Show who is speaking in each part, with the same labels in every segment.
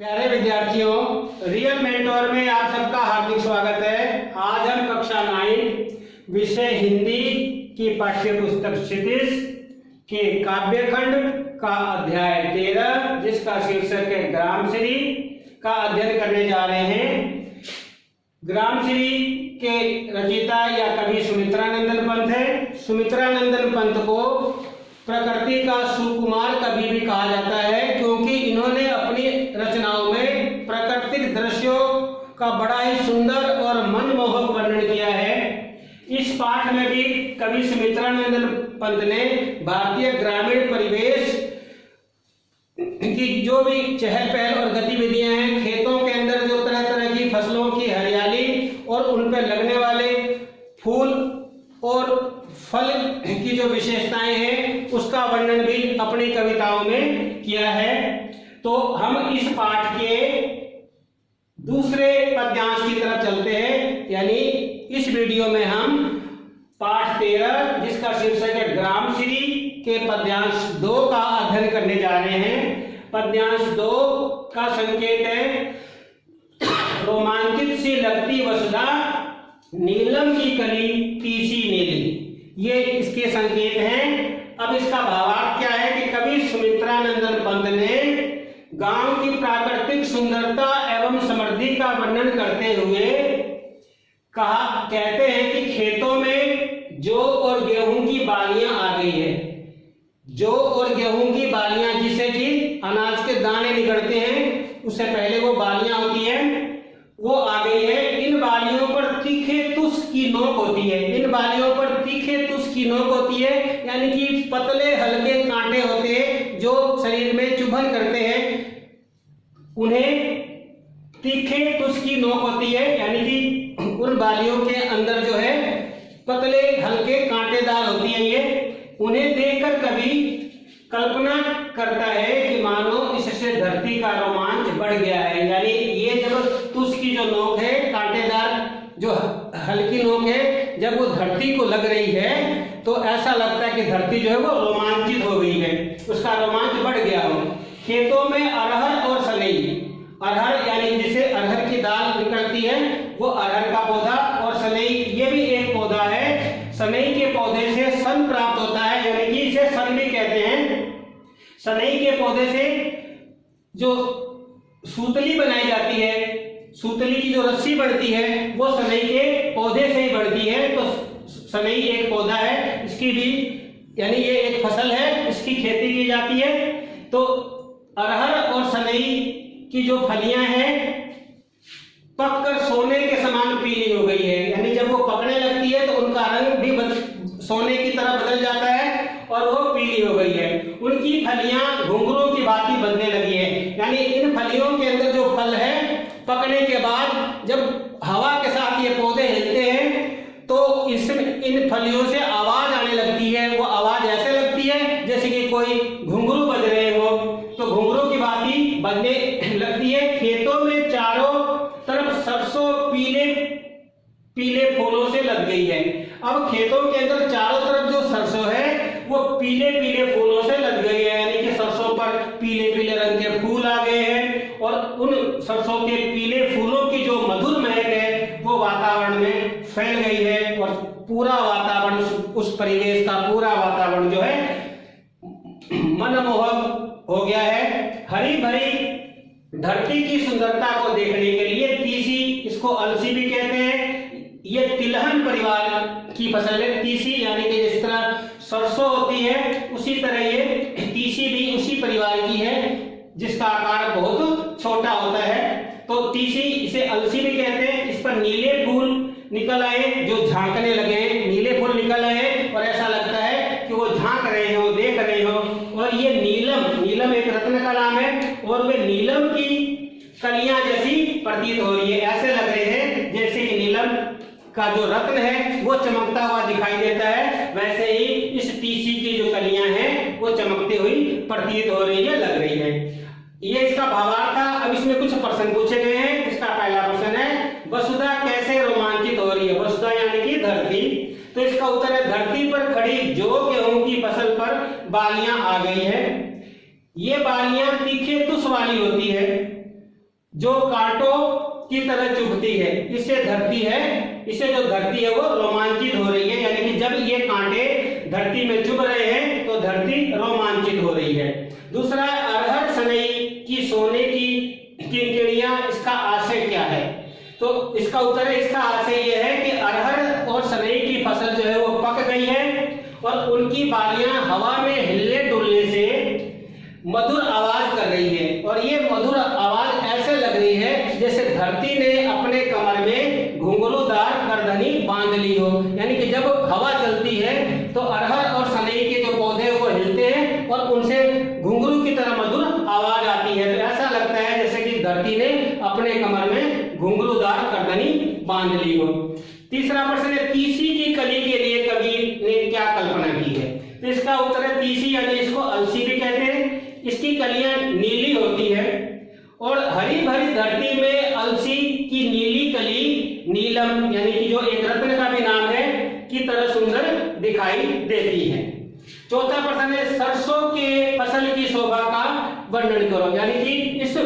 Speaker 1: प्यारे विद्यार्थियों, real mentor में आप सबका हार्दिक स्वागत है। आज हम कक्षा 9 विषय हिंदी की पाठ्य पुस्तक क्षितिज के काव्यखंड का अध्याय 13 जिसका शीर्षक है ग्रामश्री का अध्ययन करने जा रहे हैं। ग्रामश्री के रचयिता या कवि सुमित्रानंदन पंत है। सुमित्रानंदन पंत को प्रकृति का सुकुमार कवि भी कहा जाता है क्योंकि इन्होंने अपनी रचनाओं में प्राकृतिक दृश्यों का बड़ा ही सुंदर और मनमोहक वर्णन किया है। इस पाठ में भी कवि सुमित्रानंदन पंत ने भारतीय ग्रामीण परिवेश की जो भी चहल पहल और गतिविधियां हैं, खेतों के अंदर जो तरह तरह की फसलों की हरियाली और उन पर लगने वाले फूल और फल की जो विशेषताएं हैं उसका वर्णन भी अपनी कविताओं में किया है। तो हम इस पाठ के दूसरे पद्यांश की तरफ चलते हैं, यानी इस वीडियो में हम पाठ 13 जिसका शीर्षक है ग्रामश्री के पद्यांश 2 का अध्ययन करने जा रहे हैं। पद्यांश 2 का संकेत है रोमांचित सी लगती वसुधा, नीलम की कली तीसी नीली। ये इसके संकेत हैं। अब इसका भावार्थ क्या है कि कवि सुमित्रानंदन पंत ने गांव की प्राकृतिक सुंदरता एवं समृद्धि का वर्णन करते हुए कहते हैं कि खेतों में जौ और गेहूं की बालियां आ गई है। जौ और गेहूं की बालियां, जिसे कि अनाज के दाने निकलते हैं, उससे पहले वो बालियां होती है, वो आ गई है। इन बालियों पर तीखे तुस की नोक होती है। इन बालियों पर तीखे तुस की नोक होती है, यानी कि पतले हल्के कांटे होते हैं जो शरीर में चुभन करते हैं, उन्हें तीखे तुस की नोक होती है, यानी कि उन बालियों के अंदर जो है पतले हल्के कांटेदार होती है। ये उन्हें देखकर कवि कल्पना करता है कि मानो इससे धरती का रोमांच बढ़ गया है। यानी ये जब तुस की जो नोक है, कांटेदार जो हल्की नोक है, जब वो धरती को लग रही है तो ऐसा लगता है कि धरती जो है वो रोमांचित हो गई है, उसका रोमांच बढ़ गया हो। खेतों में अरहर और सनई, अरहर यानी जिसे अरहर की दाल निकलती है वो अरहर का पौधा, और सनई ये भी एक पौधा है। सनई के पौधे से सन प्राप्त होता है, यानी कि इसे सन भी कहते हैं। सनई के पौधे से जो सूतली बनाई जाती है, सूतली की जो रस्सी बढ़ती है वो सनई के पौधे से ही बढ़ती है। तो सनई एक पौधा है, इसकी भी यानी ये एक फसल है, इसकी खेती की जाती है। तो अरहर और सनई की जो फलियां हैं पककर सोने के समान पीली हो गई है, यानी जब वो पकने लगती है तो उनका रंग भी सोने की तरह बदल जाता है और वो पीली हो गई है। उनकी फलियां घुंघरूओं की भांति बनने लगी है, यानी इन फलियों के अंदर जो फल है पकने के बाद जब हवा के साथ ये पौधे हिलते हैं तो इसमें इन फलियों से आवाज आने लगती है। वो आवाज ऐसे लगती है जैसे कि कोई घुंघरू बज रहे हो, तो घुंघरू की भांति बजने लगती है। खेतों में चारों तरफ सरसों पीले पीले फूलों से लग गई है। अब खेतों के अंदर चारों तरफ जो सरसों है वो पीले पीले फूलों से लग गई है, यानी कि सरसों पर पीले पीले रंग के फूल आ गए हैं और उन सरसों के पीले फूलों की जो मधुर महक है वो वातावरण में फैल गई है और पूरा वातावरण, उस परिवेश का पूरा वातावरण जो है मनमोहक हो गया है। हरी भरी धरती की सुंदरता को देखने के लिए तीसी, इसको अलसी भी कहते हैं, ये तिलहन परिवार की फसल है। तीसी यानी कि जिस तरह सरसों होती है उसी तरह ये तीसी भी उसी परिवार की है जिसका आकार बहुत छोटा होता है। तो तीसी, इसे अलसी भी कहते हैं। इस पर नीले फूल निकल आए जो झांकने लगे, नीले फूल निकल आए और ऐसा लगता है कि वो झांक रहे हो, देख रहे हो। और ये नीलम, नीलम एक रत्न का नाम है और वे नीलम की कलियां जैसी प्रतीत हो रही है। ऐसे लग रहे हैं जैसे कि नीलम का जो रत्न है वो चमकता हुआ दिखाई देता है, वैसे ही इस तीसी की जो कलियां हैं वो चमकती हुई प्रतीत हो रही है, लग रही है। ये इसका भावार्थ था। अब इसमें कुछ प्रश्न पूछे गए हैं। इसका पहला प्रश्न है वसुधा कैसे रोमांचित हो रही है। वसुधा यानी कि धरती। तो इसका उत्तर है धरती पर खड़ी जौ गेहूं की फसल पर बालियां आ गई है। ये बालियां तीखे तुस वाली होती है। जो कांटों की तरह चुभती है, इससे धरती है, इससे जो धरती है वो रोमांचित हो रही है, यानी कि जब ये कांटे धरती में चुभ रहे हैं तो धरती रोमांचित हो रही है। दूसरा है अरहर सनई की सोने की किंकिणियां, इसका आशय क्या है? तो इसका उत्तर है, इसका आशय यह है कि अरहर और सनई की फसल जो है वो पक गई है और उनकी बालियां हवा में हिलने डुलने से मधुर आवाज कर रही है, और ये मधुर आवाज ऐसे लग रही है जैसे धरती ने अपने कमर में घुंघरूदार करधनी बांध ली हो। यानी कि जब हवा चलती है तो अरहर और सनई के जो पौधे वो हिलते हैं और उनसे घुंघरू की तरह मधुर आवाज आती है, तो ऐसा लगता है जैसे कि धरती ने अपने कमर में घुंघरूदार करधनी बांध ली हो। तीसरा प्रश्न है, तीसी की कली के लिए कवि ने क्या कल्पना की है? तो इसका उत्तर है, तीसी यानी इसको अलसी भी कहते हैं, इसकी कलियां नीली होती है और हरी भरी धरती में अलसी की नीली कली नीलम यानी कि जो एक रत्न का भी नाम है की तरह सुंदर दिखाई देती है। चौथा प्रश्न है, सरसों के फसल की शोभा का वर्णन करो, यानी कि इस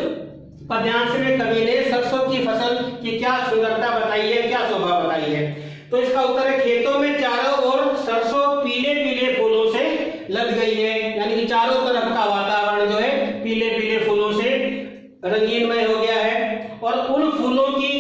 Speaker 1: पद्यांश में कवि ने सरसों की फसल की क्या सुंदरता बताई है, क्या शोभा बताई है? तो इसका उत्तर है, खेतों में चारों ओर सरसों पीले पीले फूलों से लद गई है, यानी कि चारों तरफ का वातावरण जो है पीले पीले फूलों से रंगीनमय हो गया है और उन फूलों की